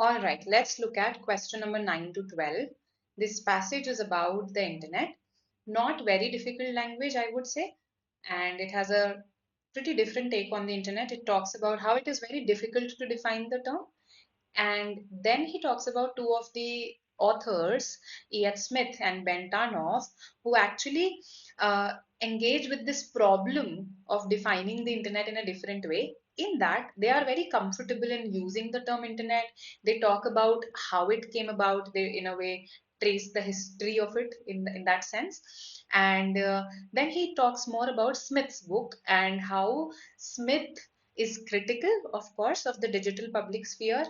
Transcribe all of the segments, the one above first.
All right, let's look at question number 9 to 12. This passage is about the internet. Not very difficult language, I would say, and it has a pretty different take on the internet. It talks about how it is very difficult to define the term, and then he talks about two of the authors, E.H. Smith and Ben Tarnoff, who actually engage with this problem of defining the internet in a different way. In that, they are very comfortable in using the term internet. They talk about how it came about. They, in a way, trace the history of it in that sense. And then he talks more about Smith's book and how Smith is critical, of course, of the digital public sphere,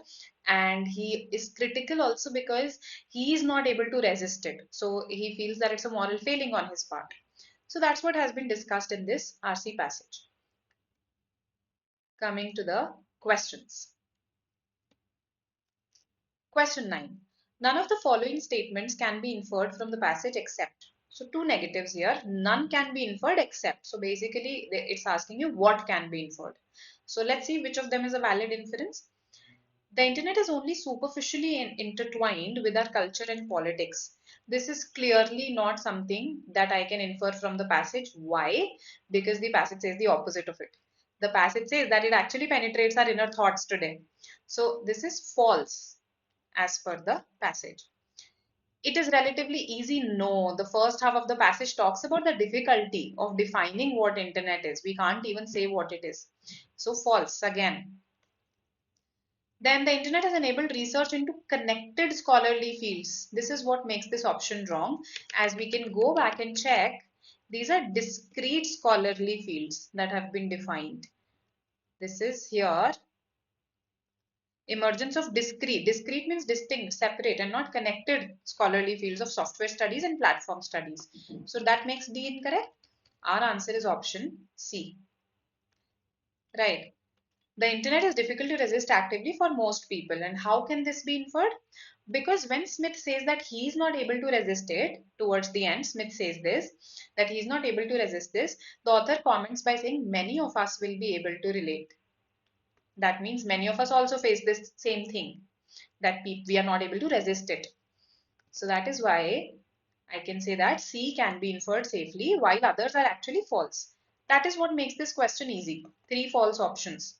and he is critical also because he is not able to resist it. So he feels that it's a moral failing on his part. So that's what has been discussed in this RC passage. Coming to the questions. Question 9. None of the following statements can be inferred from the passage except. So two negatives here. None can be inferred except. So basically it's asking you what can be inferred. So let's see which of them is a valid inference. The internet is only superficially intertwined with our culture and politics. This is clearly not something that I can infer from the passage. Why? Because the passage says the opposite of it. The passage says that it actually penetrates our inner thoughts today. So this is false as per the passage. It is relatively easy. No, the first half of the passage talks about the difficulty of defining what internet is. We can't even say what it is. So false again. Then the internet has enabled research into connected scholarly fields. This is what makes this option wrong, as we can go back and check. These are discrete scholarly fields that have been defined. This is here. Emergence of discrete. Discrete means distinct, separate, and not connected scholarly fields of software studies and platform studies. So that makes D incorrect. Our answer is option C. Right. The internet is difficult to resist actively for most people. And how can this be inferred? Because when Smith says that he is not able to resist it, towards the end, Smith says this, that he is not able to resist this, the author comments by saying many of us will be able to relate. That means many of us also face this same thing, that we are not able to resist it. So that is why I can say that C can be inferred safely while others are actually false. That is what makes this question easy. 3 false options.